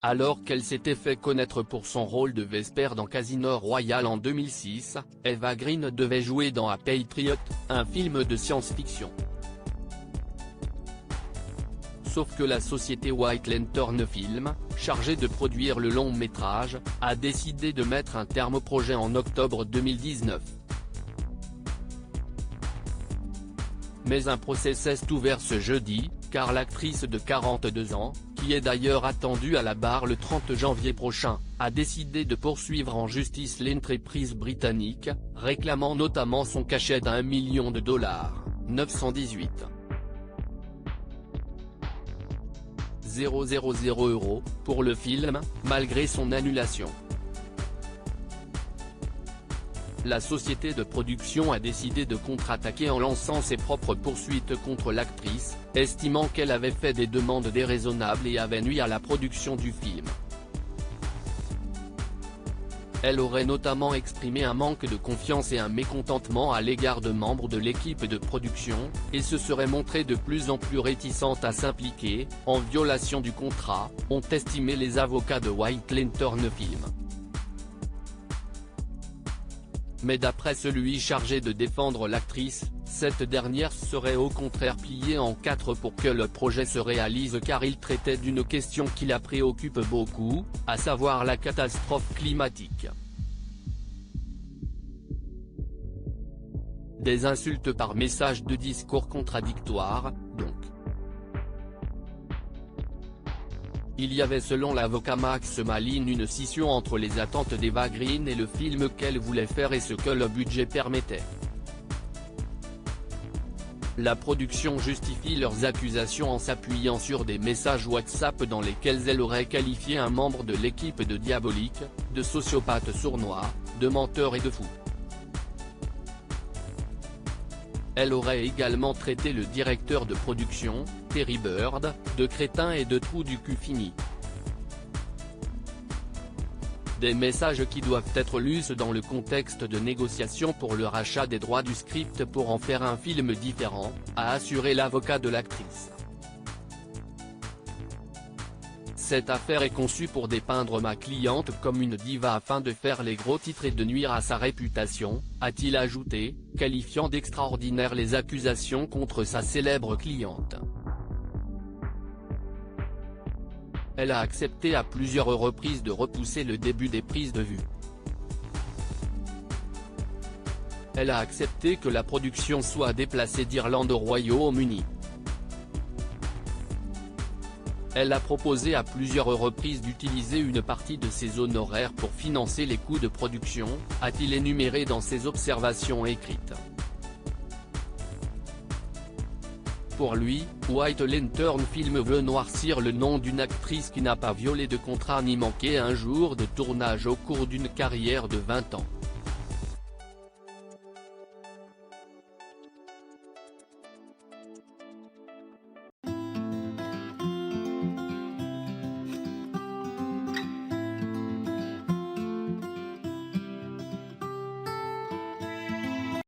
Alors qu'elle s'était fait connaître pour son rôle de Vesper dans Casino Royale en 2006, Eva Green devait jouer dans A Patriot, un film de science-fiction. Sauf que la société White Lantern Film, chargée de produire le long métrage, a décidé de mettre un terme au projet en octobre 2019. Mais un procès s'est ouvert ce jeudi, car l'actrice de 42 ans, qui est d'ailleurs attendue à la barre le 30 janvier prochain, a décidé de poursuivre en justice l'entreprise britannique, réclamant notamment son cachet d'$1 million, 918 000 € pour le film, malgré son annulation. La société de production a décidé de contre-attaquer en lançant ses propres poursuites contre l'actrice, estimant qu'elle avait fait des demandes déraisonnables et avait nui à la production du film. Elle aurait notamment exprimé un manque de confiance et un mécontentement à l'égard de membres de l'équipe de production, et se serait montrée de plus en plus réticente à s'impliquer, en violation du contrat, ont estimé les avocats de White Lantern Film. Mais d'après celui chargé de défendre l'actrice, cette dernière serait au contraire pliée en quatre pour que le projet se réalise car il traitait d'une question qui la préoccupe beaucoup, à savoir la catastrophe climatique. Des insultes par message de discours contradictoires, donc. Il y avait selon l'avocat Max Malin une scission entre les attentes d'Eva Green et le film qu'elle voulait faire et ce que le budget permettait. La production justifie leurs accusations en s'appuyant sur des messages WhatsApp dans lesquels elle aurait qualifié un membre de l'équipe de diabolique, de sociopathe sournois, de menteur et de fou. Elle aurait également traité le directeur de production, Terry Bird, de crétin et de trou du cul fini. Des messages qui doivent être lus dans le contexte de négociations pour le rachat des droits du script pour en faire un film différent, a assuré l'avocat de l'actrice. Cette affaire est conçue pour dépeindre ma cliente comme une diva afin de faire les gros titres et de nuire à sa réputation, a-t-il ajouté, qualifiant d'extraordinaires les accusations contre sa célèbre cliente. Elle a accepté à plusieurs reprises de repousser le début des prises de vue. Elle a accepté que la production soit déplacée d'Irlande au Royaume-Uni. Elle a proposé à plusieurs reprises d'utiliser une partie de ses honoraires pour financer les coûts de production, a-t-il énuméré dans ses observations écrites. Pour lui, White Lantern Film veut noircir le nom d'une actrice qui n'a pas violé de contrat ni manqué un jour de tournage au cours d'une carrière de 20 ans.